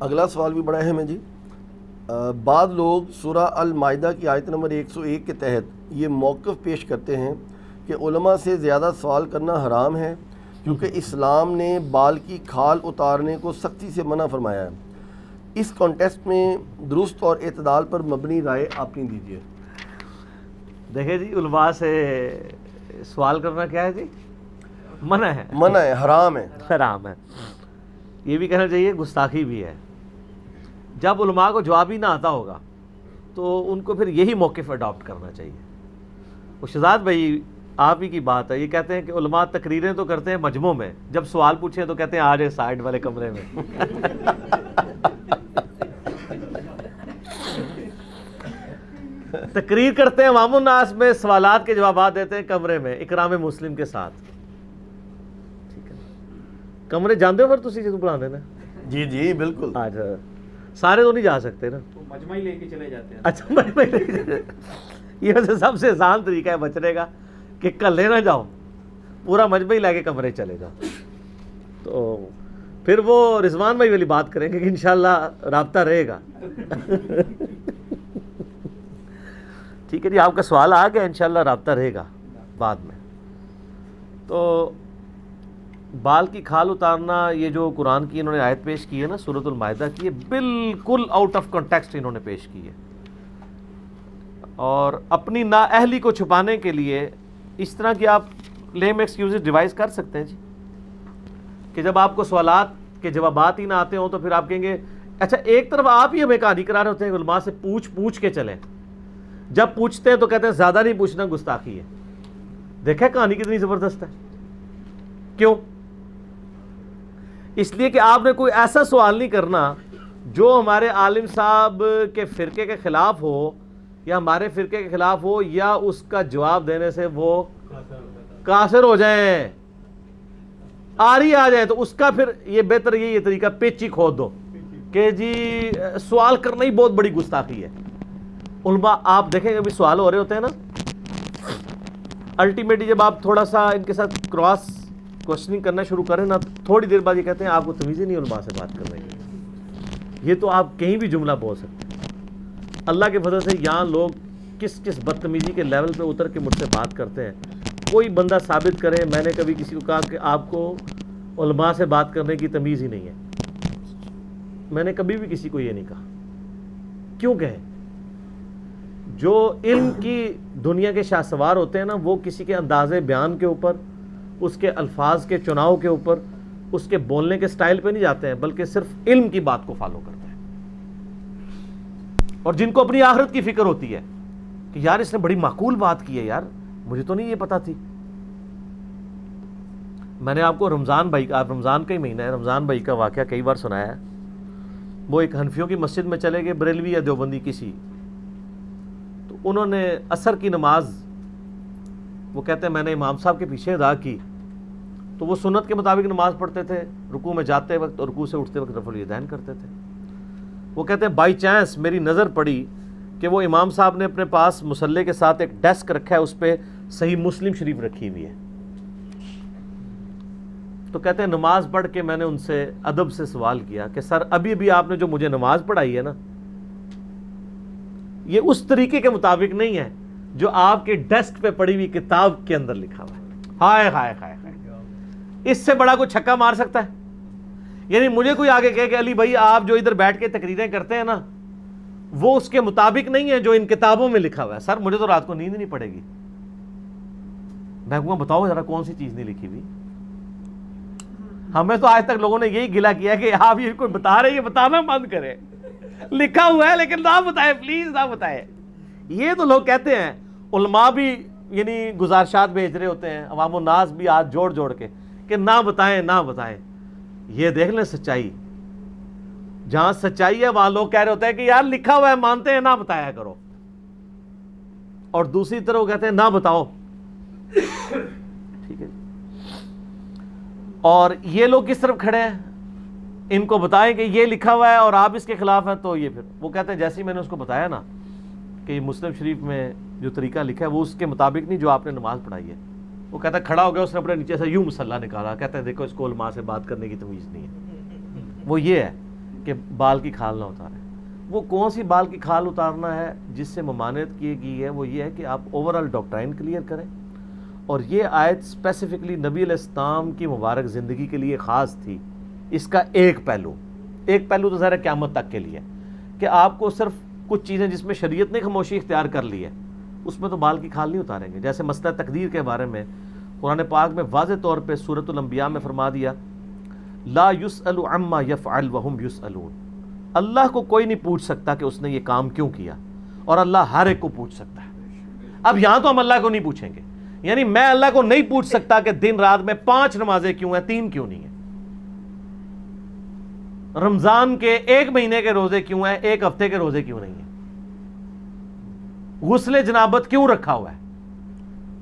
اگلا سوال بھی بڑا اہم ہے جی. بعض لوگ سورہ المائدہ کی آیت نمبر 101 کے تحت یہ موقف پیش کرتے ہیں کہ علماء سے زیادہ سوال کرنا حرام ہے کیونکہ اسلام نے بال کی کھال اتارنے کو سختی سے منع فرمایا ہے. اس کانٹیکسٹ میں درست اور اعتدال پر مبنی رائے اپنی دیجیے. دیکھیں جی، علماء سے سوال کرنا کیا ہے جی؟ منع ہے، منع ہے، حرام ہے، حرام ہے. یہ بھی کہنا چاہیے گستاخی بھی ہے. جب علماء کو جواب ہی نہ آتا ہوگا تو ان کو پھر یہی موقف اڈاپٹ کرنا چاہیے. وہ شہزاد بھائی آپ ہی کی بات ہے، یہ کہتے ہیں کہ علماء تقریریں تو کرتے ہیں مجمعوں میں، جب سوال پوچھیں تو کہتے ہیں آ جائے سائڈ والے کمرے میں. تقریر کرتے ہیں عوام الناس میں، سوالات کے جوابات دیتے ہیں کمرے میں اکرام مسلم کے ساتھ. ٹھیک ہے، کمرے جاندے ہو پھر تسی جدوں پڑھاندے نا؟ جی جی بالکل. اچھا، سارے تو نہیں جا سکتے نا، مجمع ہی لے کے چلے جاتے ہیں. اچھا مجمع لے کے، یہ ویسے سب سے آسان طریقہ ہے بچنے کا کہ کلے نہ جاؤ، پورا مجمع ہی لے کے کمرے چلے جاؤ. تو پھر وہ رضوان بھائی والی بات کریں گے کہ انشاءاللہ رابطہ رہے گا. ٹھیک ہے جی، آپ کا سوال آ گیا، انشاءاللہ رابطہ رہے گا بعد میں. تو بال کی کھال اتارنا، یہ جو قرآن کی انہوں نے آیت پیش کی ہے نا سورۃ المائدہ کی، یہ بالکل آؤٹ آف کانٹیکسٹ انہوں نے پیش کی ہے، اور اپنی نااہلی کو چھپانے کے لیے اس طرح کی آپ لیم ایکسکیوزز ڈیوائز کر سکتے ہیں جی، کہ جب آپ کو سوالات کے جوابات ہی نہ آتے ہوں تو پھر آپ کہیں گے اچھا ایک طرف آپ ہی ہمیں کہانی کرا رہے ہوتے ہیں علماء سے پوچھ کے چلیں، جب پوچھتے ہیں تو کہتے ہیں زیادہ نہیں پوچھنا گستاخی ہے. دیکھیں کہانی کتنی زبردست ہے. کیوں؟ اس لیے کہ آپ نے کوئی ایسا سوال نہیں کرنا جو ہمارے عالم صاحب کے فرقے کے خلاف ہو یا ہمارے فرقے کے خلاف ہو یا اس کا جواب دینے سے وہ کافر ہو جائیں، آری آ جائے. تو اس کا پھر یہ بہتر یہ طریقہ پیچی کھود دو کہ جی سوال کرنا ہی بہت بڑی گستاخی ہے. علماء آپ دیکھیں ابھی سوال ہو رہے ہوتے ہیں نا، الٹیمیٹلی جب آپ تھوڑا سا ان کے ساتھ کراس کوشچننگ کرنا شروع کریں نا، تھوڑی دیر بعد یہ کہتے ہیں آپ کو تمیز ہی نہیں علماء سے بات کرنے کی. یہ تو آپ کہیں بھی جملہ بول سکتے ہیں. اللہ کے فضل سے یہاں لوگ کس بدتمیزی کے لیول پہ اتر کے مجھ سے بات کرتے ہیں. کوئی بندہ ثابت کرے میں نے کبھی کسی کو کہا کہ آپ کو علماء سے بات کرنے کی تمیز ہی نہیں ہے. میں نے کبھی بھی کسی کو یہ نہیں کہا. کیوں کہیں؟ جو علم کی دنیا کے شاہ سوار ہوتے ہیں نا، وہ کسی کے انداز بیان کے اوپر، اس کے الفاظ کے چناؤ کے اوپر، اس کے بولنے کے سٹائل پہ نہیں جاتے ہیں، بلکہ صرف علم کی بات کو فالو کرتے ہیں. اور جن کو اپنی آخرت کی فکر ہوتی ہے کہ یار اس نے بڑی معقول بات کی ہے، یار مجھے تو نہیں یہ پتا تھی. میں نے آپ کو رمضان بھائی کا، رمضان کا ہی مہینہ ہے، رمضان بھائی کا واقعہ کئی بار سنایا ہے. وہ ایک حنفیوں کی مسجد میں چلے گئے، بریلوی یا دیوبندی کسی، تو انہوں نے عصر کی نماز، وہ کہتے ہیں میں نے امام صاحب کے پیچھے ادا کی، تو وہ سنت کے مطابق نماز پڑھتے تھے، رکوع میں جاتے وقت اور رکوع سے اٹھتے وقت رفع الیدین کرتے تھے. وہ کہتے ہیں بائی چانس میری نظر پڑی کہ وہ امام صاحب نے اپنے پاس مصلے کے ساتھ ایک ڈیسک رکھا ہے، اس پہ صحیح مسلم شریف رکھی ہوئی ہے. تو کہتے ہیں نماز پڑھ کے میں نے ان سے ادب سے سوال کیا کہ سر ابھی آپ نے جو مجھے نماز پڑھائی ہے نا، یہ اس طریقے کے مطابق نہیں ہے جو آپ کے ڈیسک پہ پڑی ہوئی کتاب کے اندر لکھا ہوا ہے. ہائے ہائے ہائے ہائے، اس سے بڑا کوئی چھکا مار سکتا ہے؟ یعنی مجھے کوئی آگے کہے کہ علی بھائی آپ جو ادھر بیٹھ کے تقریریں کرتے ہیں نا، وہ اس کے مطابق نہیں ہے جو ان کتابوں میں لکھا ہوا ہے. سر مجھے تو رات کو نیند نہیں پڑے گی. میں کہوں گا بتاؤ ذرا کون سی چیز نہیں لکھی ہوئی. ہمیں تو آج تک لوگوں نے یہی گلا کیا کہ آپ یہ کوئی بتا رہے، یہ بتانا بند کرے. لکھا ہوا ہے لیکن نہ بتائے، پلیز نہ بتائے. یہ تو لوگ کہتے ہیں. علماء بھی یعنی گزارشات بھیج رہے ہوتے ہیں، عوام الناس بھی ہاتھ جوڑ کے کہ نہ بتائیں نہ بتائیں. یہ دیکھ لیں سچائی، جہاں سچائی ہے وہاں لوگ کہہ رہے ہوتے ہیں کہ یار لکھا ہوا ہے مانتے ہیں، نہ بتایا کرو. اور دوسری طرف وہ کہتے ہیں نہ بتاؤ. ٹھیک ہے. اور یہ لوگ کس طرف کھڑے ہیں؟ ان کو بتائیں کہ یہ لکھا ہوا ہے اور آپ اس کے خلاف ہیں، تو یہ پھر وہ کہتے ہیں جیسے ہی میں نے اس کو بتایا نا کہ یہ مسلم شریف میں جو طریقہ لکھا ہے وہ اس کے مطابق نہیں جو آپ نے نماز پڑھائی ہے. وہ کہتا ہے کھڑا ہو گیا، اس نے اپنے نیچے سے یوں مسلح نکالا، کہتا ہے دیکھو اس کو علماء سے بات کرنے کی تمیز نہیں ہے. وہ یہ ہے کہ بال کی کھال نہ اتاریں. وہ کون سی بال کی کھال اتارنا ہے جس سے ممانعت کی گئی ہے؟ وہ یہ ہے کہ آپ اوورآل ڈاکٹرائن کلیئر کریں. اور یہ آیت اسپیسیفکلی نبی علیہ السلام کی مبارک زندگی کے لیے خاص تھی. اس کا ایک پہلو تو ظاہر قیامت تک کے لیے کہ آپ کو صرف کچھ چیزیں جس میں شریعت نے خاموشی اختیار کر لی ہے اس میں تو بال کی کھال نہیں اتاریں گے. جیسے مسئلہ تقدیر کے بارے میں قرآن پاک میں واضح طور پہ سورۃ الانبیاء میں فرما دیا لا یسأل عما یفعل وہم یسألون. اللہ کو کوئی نہیں پوچھ سکتا کہ اس نے یہ کام کیوں کیا، اور اللہ ہر ایک کو پوچھ سکتا ہے. اب یہاں تو ہم اللہ کو نہیں پوچھیں گے، یعنی میں اللہ کو نہیں پوچھ سکتا کہ دن رات میں 5 نمازیں کیوں ہیں، 3 کیوں نہیں ہیں، رمضان کے 1 مہینے کے روزے کیوں ہیں، 1 ہفتے کے روزے کیوں نہیں ہیں، غسل جنابت کیوں رکھا ہوا ہے،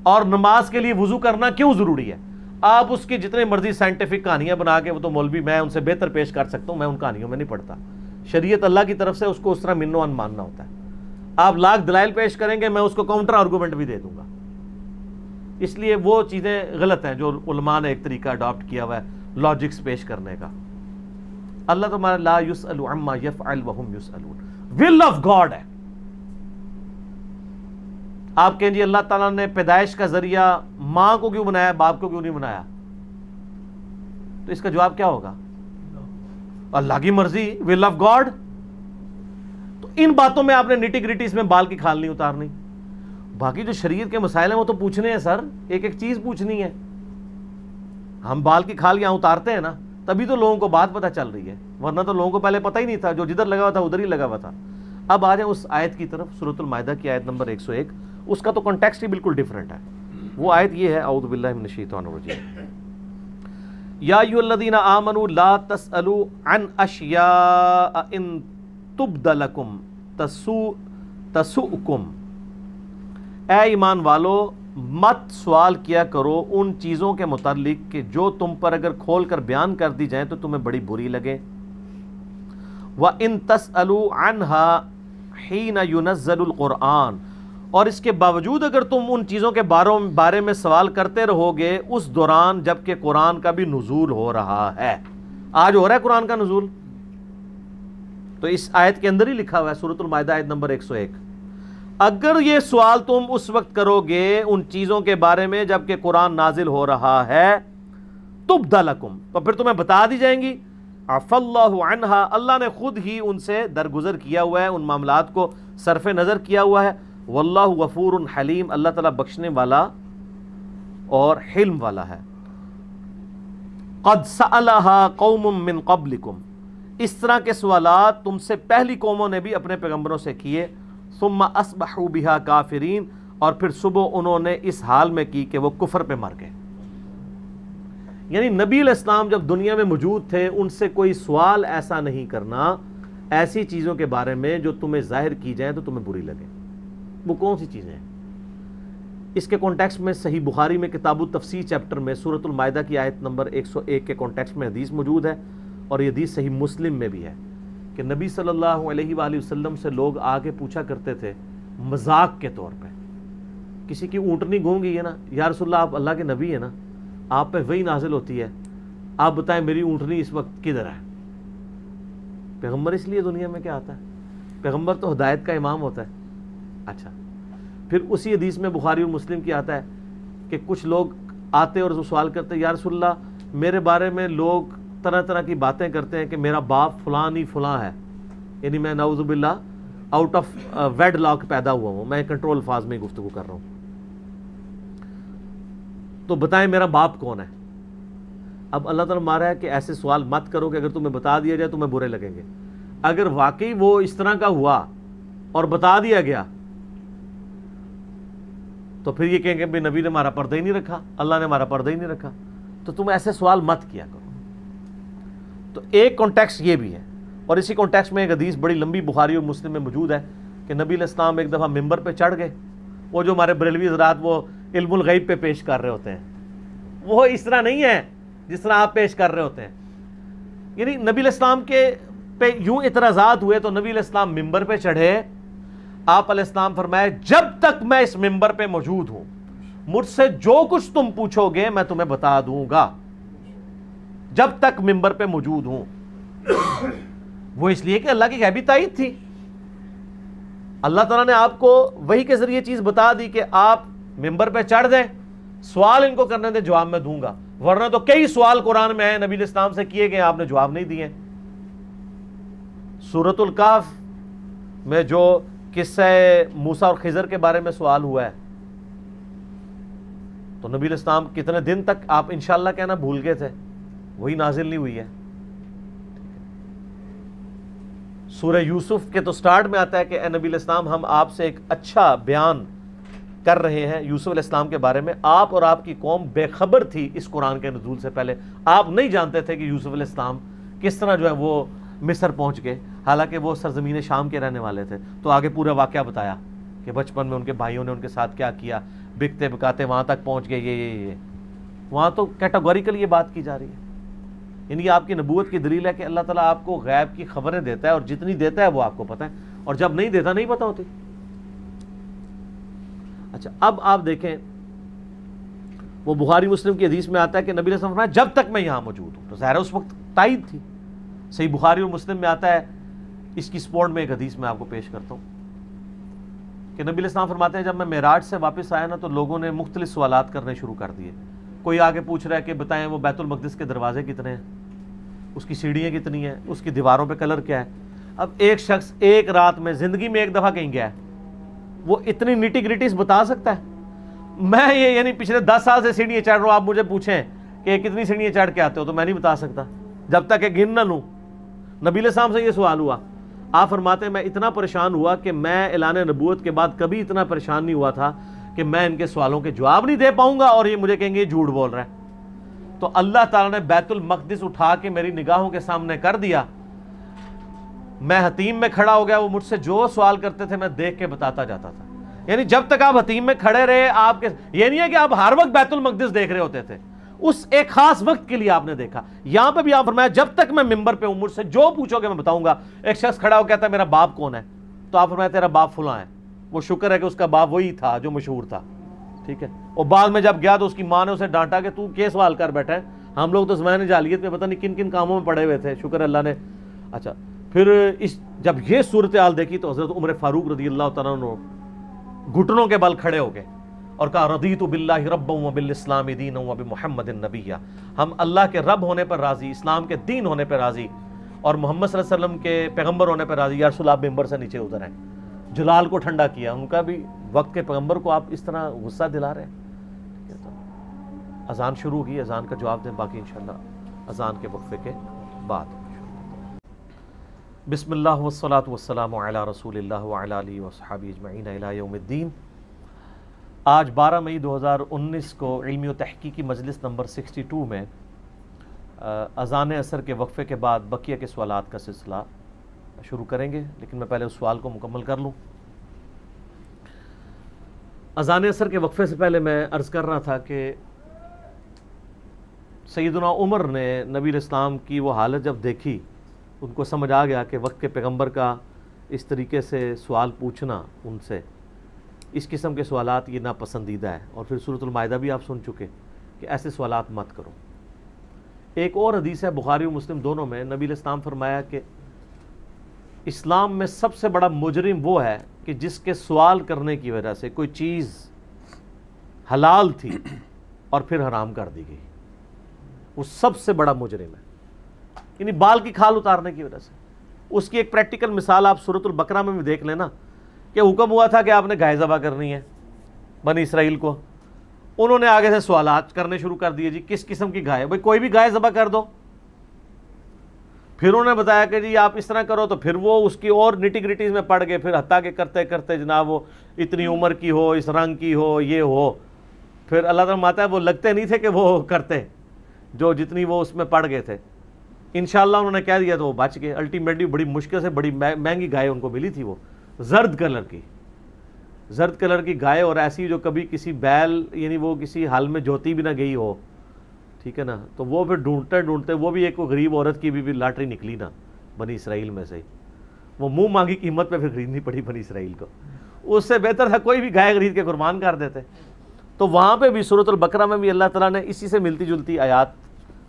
اور نماز کے لیے وضو کرنا کیوں ضروری ہے. آپ اس کی جتنے مرضی سائنٹیفک کہانیاں بنا کے، وہ تو مولوی میں ان سے بہتر پیش کر سکتا ہوں، میں ان کہانیوں میں نہیں پڑھتا. شریعت اللہ کی طرف سے اس کو اس طرح منو ان ماننا ہوتا ہے. آپ لاکھ دلائل پیش کریں گے، میں اس کو کاؤنٹر آرگومنٹ بھی دے دوں گا. اس لیے وہ چیزیں غلط ہیں جو علماء نے ایک طریقہ اڈاپٹ کیا ہوا ہے لاجکس پیش کرنے کا. اللہ تمہارا لا یسأل عما یفعل وہم یسألون، ول آف گاڈ ہے. آپ کہیں جی اللہ تعالیٰ نے پیدائش کا ذریعہ ماں کو کیوں بنایا، باپ کو کیوں نہیں بنایا؟ تو اس کا جواب کیا ہوگا؟ اللہ کی مرضی، ول آف گاڈ. تو ان باتوں میں آپ نے نیٹی گریٹی اس میں بال کی کھال نہیں اتارنی. باقی جو شریعت کے مسائل ہیں وہ تو پوچھنے ہیں سر، ایک ایک چیز پوچھنی ہے. ہم بال کی کھال یہاں اتارتے ہیں نا، تبھی تو لوگوں کو بات پتہ چل رہی ہے، ورنہ تو لوگوں کو پہلے پتہ ہی نہیں تھا، جو جدھر لگا ہوا تھا ادھر ہی لگا ہوا تھا. اب آ جائیں اس آیت کی طرف، سورۃ المائدہ کی آیت نمبر 101. اس کا تو کنٹیکسٹ ہی بالکل ڈیفرنٹ ہے. وہ آیت یہ ہے، اعوذ باللہ من الشیطان الرجیم، یا ایھا الذین آمنوا لا تسألوا عن اشیاء ان تبد لکم تسؤکم. اے ایمان والو، مت سوال کیا کرو ان چیزوں کے متعلق کہ جو تم پر اگر کھول کر بیان کر دی جائیں تو تمہیں بڑی بری لگے. وَإِن تَسْأَلُوا عَنْهَا حِينَ يُنَزَّلُ الْقُرْآنِ، اور اس کے باوجود اگر تم ان چیزوں کے بارے میں سوال کرتے رہو گے اس دوران جب کہ قرآن کا بھی نزول ہو رہا ہے. آج ہو رہا ہے قرآن کا نزول، تو اس آیت کے اندر ہی لکھا ہوا ہے سورۃ المائدہ آیت نمبر 101. اگر یہ سوال تم اس وقت کرو گے ان چیزوں کے بارے میں جب کہ قرآن نازل ہو رہا ہے، تبد لکم، تو پھر تمہیں بتا دی جائیں گی. عفا اللہ عنہا، اللہ نے خود ہی ان سے درگزر کیا ہوا ہے، ان معاملات کو صرف نظر کیا ہوا ہے. واللہ غفور حلیم، اللہ تعالیٰ بخشنے والا اور حلم والا ہے. قد سألہا قوم من قبلکم، اس طرح کے سوالات تم سے پہلی قوموں نے بھی اپنے پیغمبروں سے کیے. ثم اصبحوا بہا کافرین، اور پھر صبح انہوں نے اس حال میں کی کہ وہ کفر پہ مر گئے. یعنی نبی علیہ السلام جب دنیا میں موجود تھے ان سے کوئی سوال ایسا نہیں کرنا ایسی چیزوں کے بارے میں جو تمہیں ظاہر کی جائیں تو تمہیں بری لگے. وہ کون سی چیزیں ہیں؟ اس کے کانٹیکسٹ میں صحیح بخاری میں کتاب التفسیر چیپٹر میں سورۃ المائدہ کی آیت نمبر 101 کے کانٹیکسٹ میں حدیث موجود ہے، اور یہ حدیث صحیح مسلم میں بھی ہے کہ نبی صلی اللہ علیہ وآلہ وسلم سے لوگ آگے پوچھا کرتے تھے مذاق کے طور پہ. کسی کی اونٹنی گھوم گئی ہے نا، یا رسول اللہ آپ اللہ کے نبی ہیں نا، آپ پہ وہی نازل ہوتی ہے، آپ بتائیں میری اونٹنی اس وقت کدھر ہے؟ پیغمبر اس لیے دنیا میں کیا آتا ہے؟ پیغمبر تو ہدایت کا امام ہوتا ہے. اچھا، پھر اسی حدیث میں بخاری اور مسلم کی آتا ہے کہ کچھ لوگ آتے اور سوال کرتے، یا رسول اللہ میرے بارے میں لوگ طرح طرح کی باتیں کرتے ہیں کہ میرا باپ فلاں ہی فلاں ہے، یعنی میں نعوذ باللہ آؤٹ آف ویڈ لاک پیدا ہوا ہوں، میں کنٹرول الفاظ میں گفتگو کر رہا ہوں، تو بتائیں میرا باپ کون ہے؟ اب اللہ تعالیٰ مارا ہے کہ ایسے سوال مت کرو کہ اگر تمہیں بتا دیا جائے تمہیں برے لگیں گے. اگر واقعی وہ اس طرح کا ہوا اور بتا دیا گیا تو پھر یہ کہیں گے نبی نے ہمارا پردہ ہی نہیں رکھا، اللہ نے ہمارا پردہ ہی نہیں رکھا. تو تم ایسے سوال مت کیا کرو. تو ایک کانٹیکسٹ یہ بھی ہے، اور اسی کانٹیکسٹ میں ایک حدیث بڑی لمبی بخاری اور مسلم میں موجود ہے کہ نبی علیہ السلام ایک دفعہ ممبر پہ چڑھ گئے. وہ جو ہمارے بریلوی حضرات وہ علم الغیب پہ پیش کر رہے ہوتے ہیں، وہ اس طرح نہیں ہے جس طرح آپ پیش کر رہے ہوتے ہیں. یعنی نبی علیہ السلام کے پہ یوں اعتراضات ہوئے تو نبی علیہ السلام ممبر پہ چڑھے. آپ علیہ السلام فرمائے جب تک میں اس ممبر پہ موجود ہوں مجھ سے جو کچھ تم پوچھو گے میں تمہیں بتا دوں گا، جب تک ممبر پہ موجود ہوں. وہ اس لیے کہ اللہ کی غیبی تائید تھی. اللہ تعالیٰ نے آپ کو وحی کے ذریعے چیز بتا دی کہ آپ ممبر پہ چڑھ دیں, سوال ان کو کرنے دیں, جواب میں دوں گا. ورنہ تو کئی سوال قرآن میں ہیں نبی علیہ السلام سے کیے گئے, آپ نے جواب نہیں دیے. سورۃ الکہف میں جو قصہ موسیٰ اور خضر کے بارے میں سوال ہوا ہے, تو نبی علیہ السلام کتنے دن تک آپ انشاءاللہ کہنا بھول گئے تھے, وہی نازل نہیں ہوئی ہے. سورہ یوسف کے تو سٹارٹ میں آتا ہے کہ اے نبی علیہ السلام, ہم آپ سے ایک اچھا بیان کر رہے ہیں یوسف علیہ السلام کے بارے میں. آپ اور آپ کی قوم بے خبر تھی اس قرآن کے نزول سے پہلے, آپ نہیں جانتے تھے کہ یوسف علیہ السلام کس طرح جو ہے وہ مصر پہنچ گئے, حالانکہ وہ سرزمین شام کے رہنے والے تھے. تو آگے پورا واقعہ بتایا کہ بچپن میں ان کے بھائیوں نے ان کے ساتھ کیا کیا, بکتے بکاتے وہاں تک پہنچ گئے, یہ وہاں تو کیٹاگوریکل یہ بات کی جا رہی ہے. یعنی آپ کی نبوت کی دلیل ہے کہ اللہ تعالیٰ آپ کو غیب کی خبریں دیتا ہے, اور جتنی دیتا ہے وہ آپ کو پتہ ہے, اور جب نہیں دیتا نہیں پتہ ہوتی. اچھا, اب آپ دیکھیں وہ بخاری مسلم کی حدیث میں آتا ہے کہ نبی علیہ السلام فرمایا جب تک میں یہاں موجود ہوں. تو ظاہر ہے اس وقت تائید تھی. صحیح بخاری اور مسلم میں آتا ہے, اس کی سپورٹ میں ایک حدیث میں آپ کو پیش کرتا ہوں کہ نبی علیہ السلام فرماتے ہیں جب میں معراج سے واپس آیا نا, تو لوگوں نے مختلف سوالات کرنے شروع کر دیے. کوئی آگے پوچھ رہا ہے کہ بتائیں وہ بیت المقدس کے دروازے کتنے ہیں, اس کی سیڑھیاں کتنی ہیں, اس کی دیواروں پہ کلر کیا ہے. اب ایک شخص ایک رات میں زندگی میں ایک دفعہ کہیں گیا ہے, وہ اتنی نیٹی گریٹیز بتا سکتا ہے. میں یہ یعنی پچھلے 10 سال سے سیڑھیاں چڑھ رہا ہوں, آپ مجھے پوچھیں کہ کتنی سیڑھیاں چڑھ کے آتے ہو, تو میں نہیں بتا سکتا جب تک کہ گن نہ لوں. نبی علیہ السلام سے یہ سوال ہوا, آپ فرماتے ہیں میں اتنا پریشان ہوا کہ میں اعلان نبوت کے بعد کبھی اتنا پریشان نہیں ہوا تھا کہ میں ان کے سوالوں کے جواب نہیں دے پاؤں گا اور یہ مجھے کہیں گے یہ جھوٹ بول رہا ہے. تو اللہ تعالیٰ نے بیت المقدس اٹھا کے میری نگاہوں کے سامنے کر دیا, میں حتیم میں کھڑا ہو گیا, وہ مجھ سے جو سوال کرتے تھے میں دیکھ کے بتاتا جاتا تھا. یعنی جب تک آپ حتیم میں کھڑے رہے, آپ کے یہ نہیں ہے کہ آپ ہر وقت بیت المقدس دیکھ رہے ہوتے تھے, اس ایک خاص وقت کے لیے آپ نے دیکھا. یہاں پہ بھی آپ فرمایا جب تک میں ممبر پہ ہوں مجھ سے جو پوچھو گے میں بتاؤں گا. ایک شخص کھڑا ہو کہتا ہے میرا باپ کون ہے, تو آپ فرمایا تیرا باپ فلاں ہے. وہ شکر ہے کہ اس کا باپ وہی تھا جو مشہور تھا, ٹھیک ہے. اور بعد میں جب گیا تو اس کی ماں نے اسے ڈانٹا کہ تو کیا سوال کر بیٹھا ہے, ہم لوگ تو زمانے جاہلیت میں پتہ نہیں کن کن کاموں میں پڑے ہوئے تھے, شکر اللہ نے. اچھا, پھر جب یہ صورتحال دیکھی تو حضرت عمر فاروق رضی اللہ تعالیٰ عنہ گھٹنوں کے بل کھڑے ہو گئے اور کہا رضیت باللہ ربا وبالاسلام دینا وبمحمد نبیا, ہم اللہ کے رب ہونے پر راضی, اسلام کے دین ہونے پر راضی, اور محمد صلی اللہ علیہ وسلم کے پیغمبر ہونے پر راضی. یا رسول اللہ, آپ ممبر سے نیچے اتر ہیں. جلال کو ٹھنڈا کیا, ان کا بھی وقت کے پیغمبر کو آپ اس طرح غصہ دلا رہے ہیں. اذان شروع ہوگی, اذان کا جواب دیں, باقی انشاءاللہ اذان کے وقفے کے بعد. بسم اللہ والصلاة والسلام علی رسول اللہ وعلی آلہ وصحبہ اجمعین الی یوم الدین. آج 12 مئی 2019 کو علمی و تحقیقی مجلس نمبر 62 میں اذان عصر کے وقفے کے بعد بقیہ کے سوالات کا سلسلہ شروع کریں گے, لیکن میں پہلے اس سوال کو مکمل کر لوں. اذان عصر کے وقفے سے پہلے میں عرض کر رہا تھا کہ سیدنا عمر نے نبی علیہ السلام کی وہ حالت جب دیکھی, ان کو سمجھ آ گیا کہ وقت کے پیغمبر کا اس طریقے سے سوال پوچھنا ان سے, اس قسم کے سوالات یہ ناپسندیدہ ہے. اور پھر سورۃ المائدہ بھی آپ سن چکے کہ ایسے سوالات مت کرو. ایک اور حدیث ہے بخاری و مسلم دونوں میں, نبی علیہ السلام فرمایا کہ اسلام میں سب سے بڑا مجرم وہ ہے کہ جس کے سوال کرنے کی وجہ سے کوئی چیز حلال تھی اور پھر حرام کر دی گئی, وہ سب سے بڑا مجرم ہے. یعنی بال کی کھال اتارنے کی وجہ سے. اس کی ایک پریکٹیکل مثال آپ سورۃ البقرہ میں بھی دیکھ لینا کہ حکم ہوا تھا کہ آپ نے گائے ذبح کرنی ہے بنی اسرائیل کو, انہوں نے آگے سے سوالات کرنے شروع کر دیے, جی کس قسم کی گائے, بھائی کوئی بھی گائے ذبح کر دو. پھر انہوں نے بتایا کہ جی آپ اس طرح کرو, تو پھر وہ اس کی اور نیٹی گریٹیز میں پڑ گئے, پھر حتیٰ کہ کرتے کرتے جناب وہ اتنی عمر کی ہو, اس رنگ کی ہو, یہ ہو. پھر اللہ تعالیٰ ماتا ہے وہ لگتے نہیں تھے کہ وہ کرتے, جو جتنی وہ اس میں پڑ گئے تھے. انشاءاللہ انہوں نے کہہ دیا تو وہ بچ گئے. الٹیمیٹلی بڑی مشکل سے بڑی مہنگی گائے ان کو ملی تھی, وہ زرد کلر کی گائے, اور ایسی جو کبھی کسی بیل یعنی وہ کسی حال میں جوتی بھی نہ گئی ہو, ٹھیک ہے نا. تو وہ پھر ڈھونڈتے وہ بھی ایک غریب عورت کی بھی لاٹری نکلی نا بنی اسرائیل میں سے, وہ منہ مانگی قیمت پہ پھر خریدنی پڑی بنی اسرائیل کو. اس سے بہتر تھا کوئی بھی گائے خرید کے قربان کر دیتے. تو وہاں پہ بھی سورۃ البقرہ میں بھی اللہ تعالیٰ نے اسی سے ملتی جلتی آیات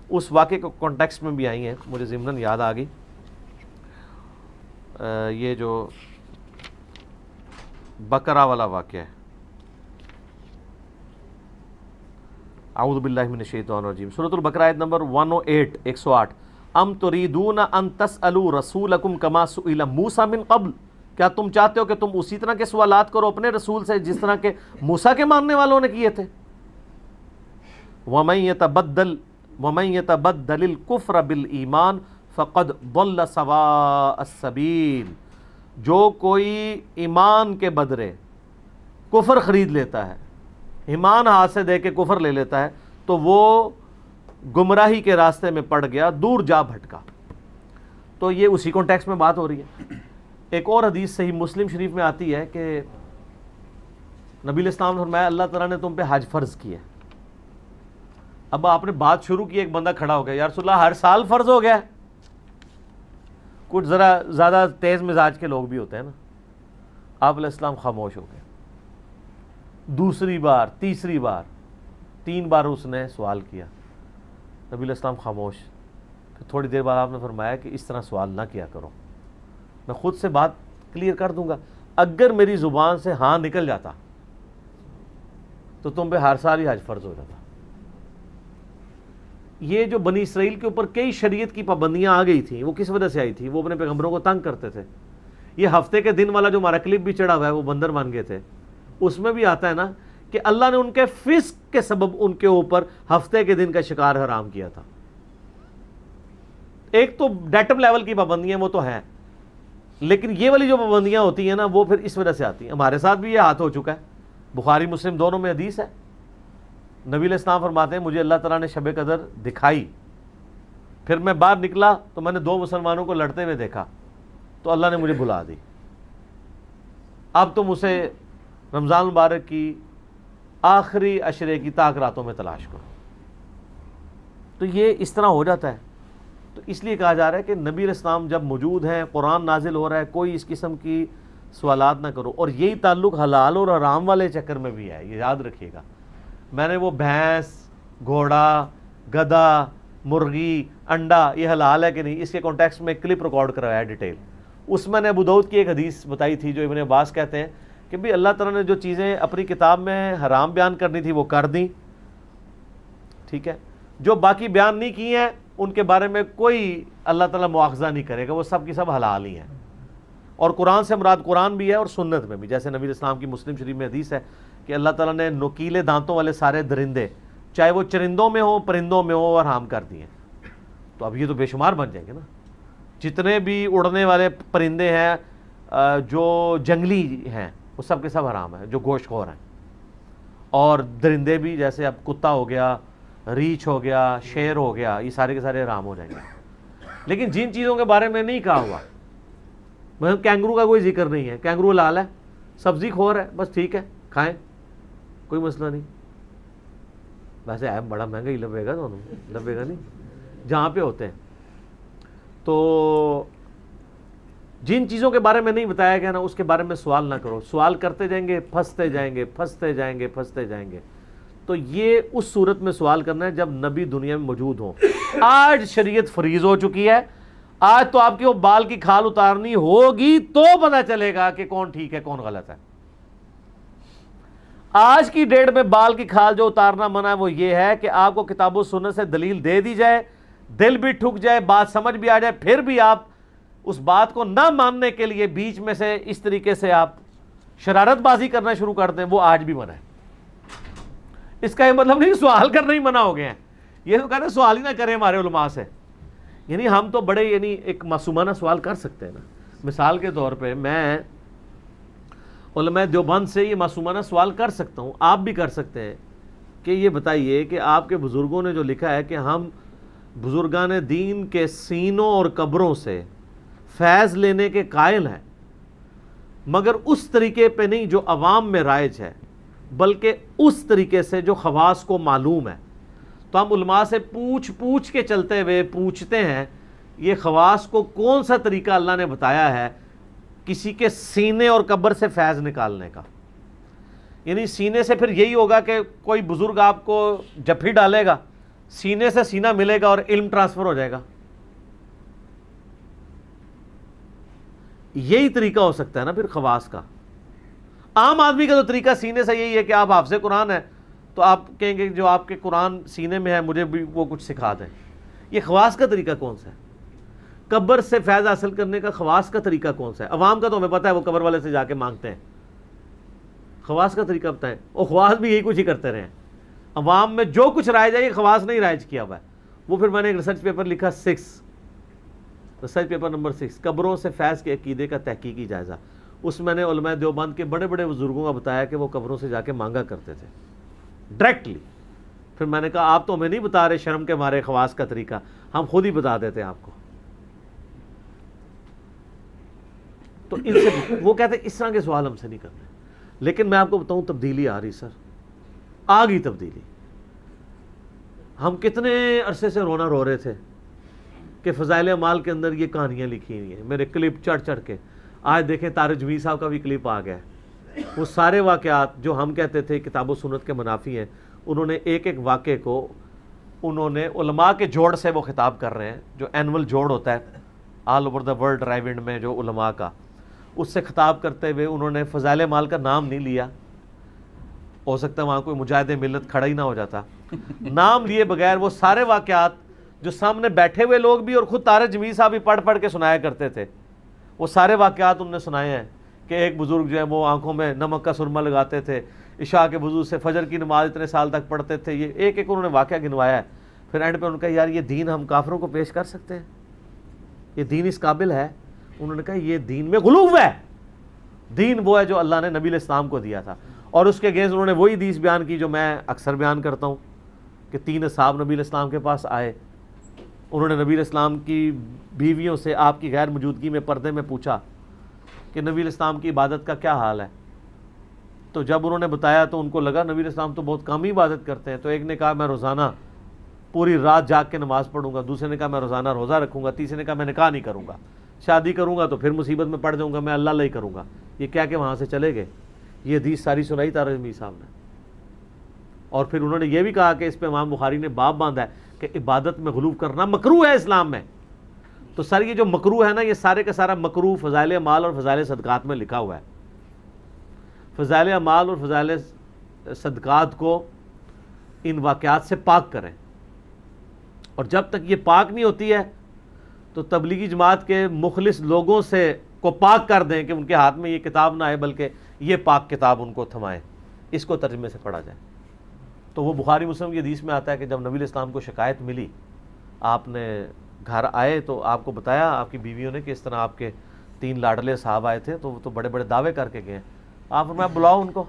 اس واقعے کو کانٹیکسٹ میں بھی آئی ہیں, مجھے ضمناً یاد آ گئی. یہ جو بقرہ والا واقعہ ہے، اعوذ باللہ من الشیطان الرجیم، سورۃ البقرہ آیت نمبر 108 108، ام تریدون ان تسألوا رسولکم کما سئل موسیٰ من قبل، کیا تم چاہتے ہو کہ تم اسی طرح کے سوالات کرو اپنے رسول سے جس طرح کے موسیٰ کے ماننے والوں نے کیے تھے؟ وَمَن يَتَبَدَّلِ الْكُفْرَ بِالْإِيمَانِ فَقَدْ ضَلَّ سَوَاءَ السَّبِيلِ، جو کوئی ایمان کے بدلے کفر خرید لیتا ہے، ایمان ہاتھ سے دے کے کفر لے لیتا ہے، تو وہ گمراہی کے راستے میں پڑ گیا، دور جا بھٹکا۔ تو یہ اسی کانٹیکسٹ میں بات ہو رہی ہے۔ ایک اور حدیث صحیح مسلم شریف میں آتی ہے کہ نبی علیہ السلام نے فرمایا اللہ تعالیٰ نے تم پہ حج فرض کیا۔ اب آپ نے بات شروع کی، ایک بندہ کھڑا ہو گیا، یا رسول اللہ ہر سال فرض ہو گیا ہے؟ کچھ ذرا زیادہ تیز مزاج کے لوگ بھی ہوتے ہیں نا۔ آپ علیہ السلام خاموش ہو گئے۔ دوسری بار، تیسری بار، 3 بار اس نے سوال کیا، نبی علیہ السلام خاموش۔ پھر تھوڑی دیر بعد آپ نے فرمایا کہ اس طرح سوال نہ کیا کرو، میں خود سے بات کلیئر کر دوں گا، اگر میری زبان سے ہاں نکل جاتا تو تم پہ ہر سال ہی حج فرض ہو جاتا۔ یہ جو بنی اسرائیل کے اوپر کئی شریعت کی پابندیاں آ گئی تھیں، وہ کس وجہ سے آئی تھی؟ وہ اپنے پیغمبروں کو تنگ کرتے تھے۔ یہ ہفتے کے دن والا جو ہمارا کلپ بھی چڑھا ہوا ہے، وہ بندر مان گئے تھے، اس میں بھی آتا ہے نا کہ اللہ نے ان کے فسق کے سبب ان کے اوپر ہفتے کے دن کا شکار حرام کیا تھا۔ ایک تو ڈیٹم لیول کی پابندیاں وہ تو ہیں، لیکن یہ والی جو پابندیاں ہوتی ہیں نا وہ پھر اس وجہ سے آتی ہیں۔ ہمارے ساتھ بھی یہ ہاتھ ہو چکا ہے، بخاری مسلم دونوں میں حدیث ہے، نبی علیہ السلام فرماتے ہیں مجھے اللہ تعالیٰ نے شب قدر دکھائی، پھر میں باہر نکلا تو میں نے 2 مسلمانوں کو لڑتے ہوئے دیکھا، تو اللہ نے مجھے بلا دی، اب تم اسے رمضان مبارک کی آخری عشرے کی طاق راتوں میں تلاش کرو۔ تو یہ اس طرح ہو جاتا ہے۔ تو اس لیے کہا جا رہا ہے کہ نبی علیہ السلام جب موجود ہیں، قرآن نازل ہو رہا ہے، کوئی اس قسم کی سوالات نہ کرو۔ اور یہی تعلق حلال اور حرام والے چکر میں بھی ہے، یہ یاد رکھیے گا۔ میں نے وہ بھینس، گھوڑا، گدھا، مرغی، انڈا یہ حلال ہے کہ نہیں، اس کے کانٹیکسٹ میں کلپ ریکارڈ کروایا ہے ڈیٹیل۔ اس میں نے ابو داؤد کی ایک حدیث بتائی تھی جو ابن عباس کہتے ہیں کہ بھی اللہ تعالیٰ نے جو چیزیں اپنی کتاب میں حرام بیان کرنی تھی وہ کر دیں، ٹھیک ہے، جو باقی بیان نہیں کی ہیں ان کے بارے میں کوئی اللہ تعالیٰ مواخذہ نہیں کرے گا، وہ سب کی سب حلال ہی ہیں۔ اور قرآن سے مراد قرآن بھی ہے اور سنت میں بھی، جیسے نبی علیہ السلام کی مسلم شریف میں حدیث ہے کہ اللہ تعالیٰ نے نوکیلے دانتوں والے سارے درندے، چاہے وہ چرندوں میں ہوں پرندوں میں ہوں، اور حرام کر دیے۔ تو اب یہ تو بے شمار بن جائیں گے نا، جتنے بھی اڑنے والے پرندے ہیں جو جنگلی ہیں وہ سب کے سب حرام ہیں، جو گوشت خور ہیں۔ اور درندے بھی، جیسے اب کتا ہو گیا، ریچھ ہو گیا، شیر ہو گیا، یہ سارے کے سارے حرام ہو جائیں گے۔ لیکن جن چیزوں کے بارے میں نہیں کہا ہوا، مطلب کینگرو کا کوئی ذکر نہیں ہے، کینگرو حلال ہے، سبزی خور ہے، بس ٹھیک ہے کھائیں، کوئی مسئلہ نہیں۔ ویسے ہے بڑا مہنگا ہی لبے گا، دونوں لبے گا نہیں جہاں پہ ہوتے ہیں۔ تو جن چیزوں کے بارے میں نہیں بتایا گیا نا اس کے بارے میں سوال نہ کرو، سوال کرتے جائیں گے، پھنستے جائیں گے، پھنستے جائیں گے، پھنستے جائیں گے۔ تو یہ اس صورت میں سوال کرنا ہے جب نبی دنیا میں موجود ہوں۔ آج شریعت فریض ہو چکی ہے، آج تو آپ کی وہ بال کی کھال اتارنی ہوگی تو پتہ چلے گا کہ کون ٹھیک ہے کون غلط ہے۔ آج کی ڈیٹ میں بال کی کھال جو اتارنا منع ہے وہ یہ ہے کہ آپ کو کتاب و سنت سے دلیل دے دی جائے، دل بھی ٹھک جائے، بات سمجھ بھی آ جائے، پھر بھی آپ اس بات کو نہ ماننے کے لیے بیچ میں سے اس طریقے سے آپ شرارت بازی کرنا شروع کر دیں، وہ آج بھی منع ہے۔ اس کا یہ مطلب نہیں سوال کرنا ہی منع ہو گئے ہیں، یہ تو کہتے ہیں سوال ہی نہ کریں ہمارے علماء سے۔ یعنی ہم تو بڑے ایک معصومانہ سوال کر سکتے ہیں نا۔ مثال کے طور پہ میں علماء دیوبند سے یہ معصومانہ سوال کر سکتا ہوں، آپ بھی کر سکتے ہیں کہ یہ بتائیے کہ آپ کے بزرگوں نے جو لکھا ہے کہ ہم بزرگان دین کے سینوں اور قبروں سے فیض لینے کے قائل ہیں، مگر اس طریقے پہ نہیں جو عوام میں رائج ہے، بلکہ اس طریقے سے جو خواص کو معلوم ہے۔ تو ہم علماء سے پوچھ کے چلتے ہوئے پوچھتے ہیں یہ خواص کو کون سا طریقہ اللہ نے بتایا ہے کسی کے سینے اور قبر سے فیض نکالنے کا۔ یعنی سینے سے پھر یہی ہوگا کہ کوئی بزرگ آپ کو جپھی ڈالے گا، سینے سے سینہ ملے گا اور علم ٹرانسفر ہو جائے گا۔ یہی طریقہ ہو سکتا ہے نا پھر خواص کا. عام آدمی کا تو طریقہ سینے سے یہی ہے کہ آپ حافظ قرآن ہیں تو آپ کہیں گے جو آپ کے قرآن سینے میں ہے مجھے بھی وہ کچھ سکھا دیں. یہ خواص کا طریقہ کون سا ہے؟ قبر سے فیض حاصل کرنے کا خواص کا طریقہ کون سا ہے؟ عوام کا تو ہمیں پتہ ہے وہ قبر والے سے جا کے مانگتے ہیں. خواص کا طریقہ بتائیں. اور خواص بھی یہی کچھ ہی کرتے رہے ہیں. عوام میں جو کچھ رائج ہے یہ خواص نہیں رائج کیا ہوا ہے. وہ پھر میں نے ایک ریسرچ پیپر لکھا ریسرچ پیپر نمبر 6 قبروں سے فیض کے عقیدے کا تحقیقی جائزہ. اس میں نے علماء دیوبند کے بڑے بڑے بزرگوں کا بتایا کہ وہ قبروں سے جا کے مانگا کرتے تھے ڈائریکٹلی. پھر میں نے کہا آپ تو ہمیں نہیں بتا رہے شرم کے مارے خواص کا طریقہ, ہم خود ہی بتا دیتے ہیں آپ کو. تو ان سے وہ کہتے ہیں اس طرح کے سوال ہم سے نہیں کرتے. لیکن میں آپ کو بتاؤں تبدیلی آ رہی سر, آ گئی تبدیلی. ہم کتنے عرصے سے رونا رو رہے تھے کہ فضائل اعمال کے اندر یہ کہانیاں لکھی ہوئی ہیں, میرے کلپ چڑھ چڑھ کے. آج دیکھیں طارق جمیل صاحب کا بھی کلپ آ گیا ہے. وہ سارے واقعات جو ہم کہتے تھے کتاب و سنت کے منافی ہیں, انہوں نے ایک ایک واقعے کو انہوں نے علماء کے جوڑ سے وہ خطاب کر رہے ہیں, جو اینول جوڑ ہوتا ہے all over the world Raiwind میں جو علماء کا, اس سے خطاب کرتے ہوئے انہوں نے فضائل اعمال کا نام نہیں لیا. ہو سکتا ہے وہاں کوئی مجاہد ملت کھڑا ہی نہ ہو جاتا. نام لیے بغیر وہ سارے واقعات جو سامنے بیٹھے ہوئے لوگ بھی اور خود طارق جمیل صاحب بھی پڑھ پڑھ کے سنایا کرتے تھے, وہ سارے واقعات انہوں نے سنائے ہیں. کہ ایک بزرگ جو ہے وہ آنکھوں میں نمک کا سرما لگاتے تھے, عشاء کے وضو سے فجر کی نماز اتنے سال تک پڑھتے تھے. یہ ایک ایک انہوں نے واقعہ گنوایا ہے. پھر اینڈ پہ انہوں نے کہا یار یہ دین ہم کافروں کو پیش کر سکتے ہیں, یہ دین اس قابل ہے؟ انہوں نے کہا یہ دین میں غلو ہے. دین وہ ہے جو اللہ نے نبی علیہ السلام کو دیا تھا. اور اس کے اگینسٹ انہوں نے وہی حدیث بیان کی جو میں اکثر بیان کرتا ہوں کہ 3 اصحاب نبی علیہ السلام کے پاس آئے. انہوں نے نبی علیہ السلام کی بیویوں سے آپ کی غیر موجودگی میں پردے میں پوچھا کہ نبی علیہ السلام کی عبادت کا کیا حال ہے. تو جب انہوں نے بتایا تو ان کو لگا نبی علیہ السلام تو بہت کم ہی عبادت کرتے ہیں. تو ایک نے کہا میں روزانہ پوری رات جاگ کے نماز پڑھوں گا, دوسرے نے کہا میں روزانہ روزہ رکھوں گا, تیسرے نے کہا میں نکاح نہیں کروں گا, شادی کروں گا تو پھر مصیبت میں پڑ جاؤں گا, میں اللہ ہی کروں گا. یہ کیا کہ وہاں سے چلے گئے. یہ حدیث ساری سنائی طارق جمیل صاحب نے. اور پھر انہوں نے یہ بھی کہا کہ اس پہ امام بخاری نے باب باندھا ہے کہ عبادت میں غلو کرنا مکروہ ہے اسلام میں. تو سر یہ جو مکروہ ہے نا, یہ سارے کا سارا مکروہ فضائل اعمال اور فضائل صدقات میں لکھا ہوا ہے. فضائل اعمال اور فضائل صدقات کو ان واقعات سے پاک کریں, اور جب تک یہ پاک نہیں ہوتی ہے تو تبلیغی جماعت کے مخلص لوگوں سے کو پاک کر دیں کہ ان کے ہاتھ میں یہ کتاب نہ آئے بلکہ یہ پاک کتاب ان کو تھمائے, اس کو ترجمے سے پڑھا جائے. تو وہ بخاری مسلم کی حدیث میں آتا ہے کہ جب نبی علیہ السلام کو شکایت ملی, آپ نے گھر آئے تو آپ کو بتایا آپ کی بیویوں نے کہ اس طرح آپ کے 3 لاڈلے صاحب آئے تھے تو وہ تو بڑے بڑے دعوے کر کے گئے. آپ فرمایا بلاؤ ان کو.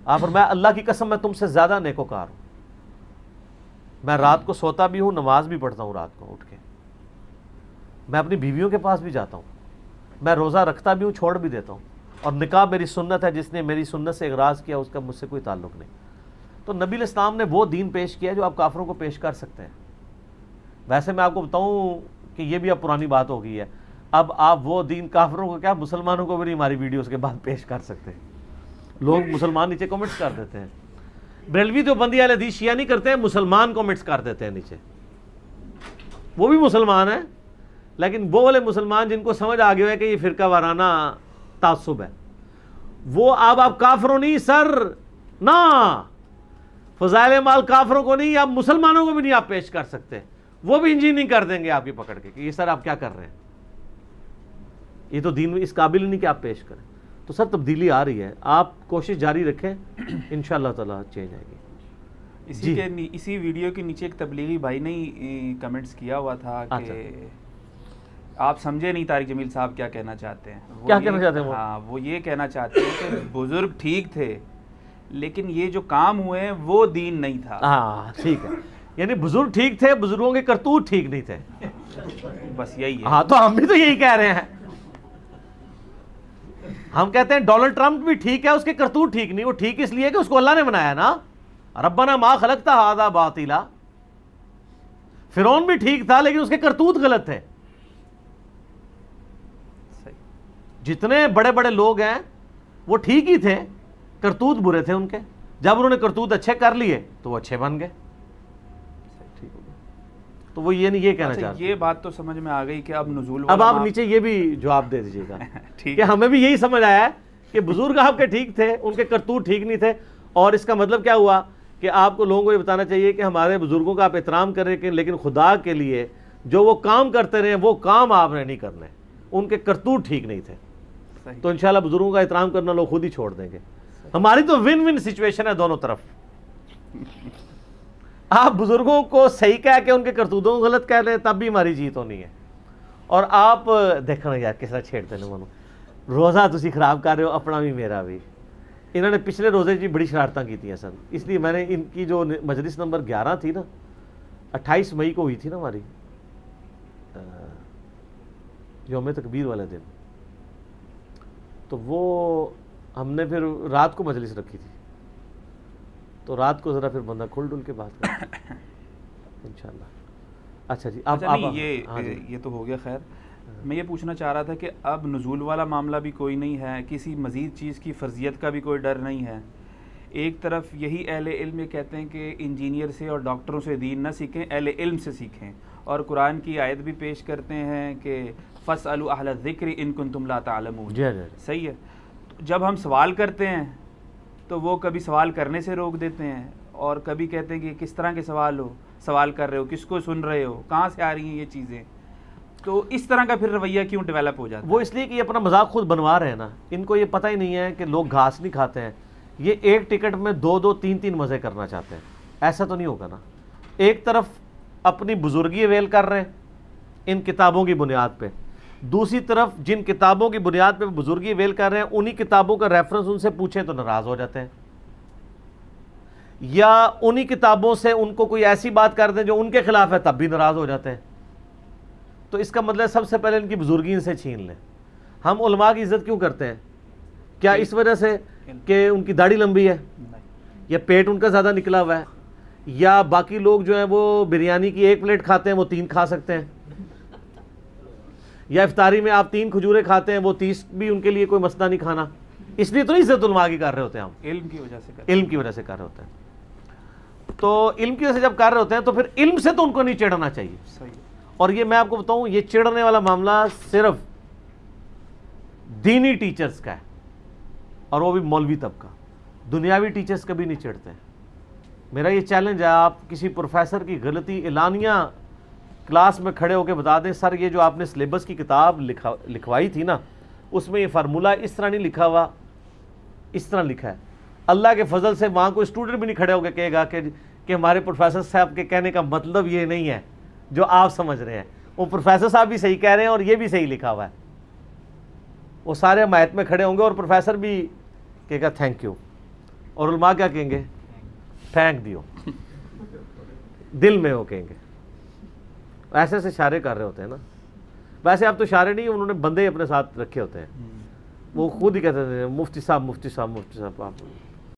آپ فرمایا اللہ کی قسم میں تم سے زیادہ نیکوکار ہوں, میں رات کو سوتا بھی ہوں, نماز بھی پڑھتا ہوں رات کو اٹھ کے, میں اپنی بیویوں کے پاس بھی جاتا ہوں, میں روزہ رکھتا بھی ہوں, چھوڑ بھی دیتا ہوں, اور نکاح میری سنت ہے, جس نے میری سنت سے اغراض کیا اس کا مجھ سے کوئی تعلق نہیں. تو نبی علیہ السلام نے وہ دین پیش کیا جو آپ کافروں کو پیش کر سکتے ہیں. ویسے میں آپ کو بتاؤں کہ یہ بھی اب پرانی بات ہو گئی ہے. اب آپ وہ دین کافروں کو کیا مسلمانوں کو بھی نہیں ہماری ویڈیوز کے بعد پیش کر سکتے. لوگ مسلمان نیچے کمنٹس کر دیتے ہیں. بریلوی تو بندی اہل حدیث شیعہ نہیں کرتے ہیں, مسلمان کمنٹس کر دیتے ہیں نیچے. وہ بھی مسلمان ہیں لیکن وہ والے مسلمان جن کو سمجھ آ گیا ہے کہ یہ فرقہ وارانہ تعصب ہے, وہ آپ کافروں نہیں سر, نہ فضائل اعمال کافروں کو نہیں, آپ مسلمانوں کو بھی نہیں آپ پیش کر سکتے. وہ بھی انجینئرنگ کر دیں گے آپ کی پکڑ کے کہ یہ سر آپ کیا کر رہے ہیں, یہ تو دین اس قابل نہیں کہ آپ پیش کریں. تو سر تبدیلی آ رہی ہے, آپ کوشش جاری رکھیں, انشاءاللہ تعالیٰ چینج آئے گی. اسی ویڈیو کے نیچے ایک تبلیغی بھائی نے کمنٹس کیا ہوا تھا کہ آپ سمجھے نہیں طارق جمیل صاحب کیا کہنا چاہتے ہیں. کیا کہنا چاہتے ہیں؟ ہاں, وہ یہ کہنا چاہتے ہیں کہ بزرگ ٹھیک تھے لیکن یہ جو کام ہوئے ہیں وہ دین نہیں تھا. ہاں ٹھیک ہے, یعنی بزرگ ٹھیک تھے, بزرگوں کے کرتوت ٹھیک نہیں تھے. بس یہی ہے. ہاں تو ہم بھی تو یہی کہہ رہے ہیں. ہم کہتے ہیں ڈونلڈ ٹرمپ بھی ٹھیک ہے, اس کے کرتوت ٹھیک نہیں. وہ ٹھیک اس لیے کہ اس کو اللہ نے بنایا نا, ربنا ما خلقت ھذا باطلا. فرعون بھی ٹھیک تھا لیکن اس کے کرتوت غلط تھے. جتنے بڑے بڑے لوگ ہیں وہ ٹھیک ہی تھے, کرتوت برے تھے ان کے. جب انہوں نے کرتوت اچھے کر لیے تو وہ اچھے بن گئے. ٹھیک ہو گیا. تو وہ یہ نہیں یہ کہنا چاہتے. یہ بات تو سمجھ میں آ گئی کہ اب نزول اب آپ نیچے یہ بھی جواب دے دیجیے گا ٹھیک کہ ہمیں بھی یہی سمجھ آیا ہے کہ بزرگ آپ کے ٹھیک تھے, ان کے کرتوت ٹھیک نہیں تھے, اور اس کا مطلب کیا ہوا کہ آپ کو لوگوں کو یہ بتانا چاہیے کہ ہمارے بزرگوں کا آپ احترام کریں کہ لیکن خدا کے لیے جو وہ کام کرتے رہے وہ کام آپ نے نہیں کرنے, ان کے کرتوت ٹھیک نہیں تھے. تو انشاءاللہ بزرگوں کا احترام کرنا لوگ خود ہی چھوڑ دیں گے. ہماری تو ون ون سچویشن ہے دونوں طرف. آپ بزرگوں کو صحیح کہہ کے ان کے کرتوتوں کو غلط کہہ لیں تب بھی ہماری جیت ہونی ہے, اور آپ دیکھنا یار کس طرح چھیڑتے ہیں مانو روزہ تسی خراب کر رہے ہو, اپنا بھی میرا بھی. انہوں نے پچھلے روزے جی بڑی شرارتیں کی تھیں سن, اس لیے میں نے ان کی جو مجلس نمبر 11 تھی نا 28 مئی کو ہوئی تھی نا ہماری یوم تکبیر والے دن, تو وہ ہم نے پھر رات کو مجلس رکھی تھی, تو رات کو ذرا پھر بندہ کھل ڈل کے بات کرے انشاءاللہ. اچھا جی اب یہ تو ہو گیا. خیر میں یہ پوچھنا چاہ رہا تھا کہ اب نزول والا معاملہ بھی کوئی نہیں ہے, کسی مزید چیز کی فرضیت کا بھی کوئی ڈر نہیں ہے. ایک طرف یہی اہل علم یہ کہتے ہیں کہ انجینئر سے اور ڈاکٹروں سے دین نہ سیکھیں, اہل علم سے سیکھیں, اور قرآن کی آیت بھی پیش کرتے ہیں کہ فاسألوا اہل الذکر ان کنتم لا تعلمون. صحیح ہے. جب ہم سوال کرتے ہیں تو وہ کبھی سوال کرنے سے روک دیتے ہیں, اور کبھی کہتے ہیں کہ کس طرح کے سوال کر رہے ہو, کس کو سن رہے ہو, کہاں سے آ رہی ہیں یہ چیزیں. تو اس طرح کا پھر رویہ کیوں ڈیولپ ہو جاتا ہے؟ وہ اس لیے کہ یہ اپنا مذاق خود بنوا رہے ہیں نا, ان کو یہ پتہ ہی نہیں ہے کہ لوگ گھاس نہیں کھاتے ہیں. یہ ایک ٹکٹ میں 2-2 3-3 مزے کرنا چاہتے ہیں, ایسا تو نہیں ہوگا نا. ایک طرف اپنی بزرگی ویل کر رہے ہیں ان کتابوں کی بنیاد پہ, دوسری طرف جن کتابوں کی بنیاد پہ بزرگی ویل کر رہے ہیں انہی کتابوں کا ریفرنس ان سے پوچھیں تو ناراض ہو جاتے ہیں, یا انہی کتابوں سے ان کو کوئی ایسی بات کر دیں جو ان کے خلاف ہے تب بھی ناراض ہو جاتے ہیں. تو اس کا مطلب سب سے پہلے ان کی بزرگی ان سے چھین لیں. ہم علماء کی عزت کیوں کرتے ہیں؟ کیا اس وجہ سے کہ ان کی داڑھی لمبی ہے, یا پیٹ ان کا زیادہ نکلا ہوا ہے, یا باقی لوگ جو ہیں وہ بریانی کی 1 پلیٹ کھاتے ہیں وہ 3 کھا سکتے ہیں, یا افطاری میں آپ 3 کھجوریں کھاتے ہیں وہ 30 بھی ان کے لیے کوئی مسئلہ نہیں کھانا. اس لیے تو نہیں عزت علماء کی کر رہے ہوتے ہیں, ہم علم کی وجہ سے کر رہے ہوتے ہیں. تو علم کی وجہ سے جب کر رہے ہوتے ہیں تو پھر علم سے تو ان کو نہیں چڑھنا چاہیے. اور یہ میں آپ کو بتاؤں, یہ چڑھنے والا معاملہ صرف دینی ٹیچرز کا ہے, اور وہ بھی مولوی طبقہ. دنیاوی ٹیچرز کبھی نہیں چڑھتے. میرا یہ چیلنج ہے, آپ کسی پروفیسر کی غلطی اعلانیہ کلاس میں کھڑے ہو کے بتا دیں, سر یہ جو آپ نے سلیبس کی کتاب لکھوائی تھی نا اس میں یہ فارمولہ اس طرح نہیں لکھا ہوا, اس طرح لکھا ہے. اللہ کے فضل سے وہاں کوئی اسٹوڈنٹ بھی نہیں کھڑے ہو کے کہے گا کہ ہمارے پروفیسر صاحب کے کہنے کا مطلب یہ نہیں ہے جو آپ سمجھ رہے ہیں. وہ پروفیسر صاحب بھی صحیح کہہ رہے ہیں اور یہ بھی صحیح لکھا ہوا ہے. وہ سارے حمایت میں کھڑے ہوں گے اور پروفیسر بھی کہے گا تھینک یو, اور علماء کیا کہیں گے؟ تھینک دیو, دل میں وہ کہیں گے. ایسے ایسے اشارے کر رہے ہوتے ہیں نا. ویسے اب تو اشارے نہیں, انہوں نے بندے اپنے ساتھ رکھے ہوتے ہیں, وہ خود ہی کہتے ہیں مفتی صاحب آپ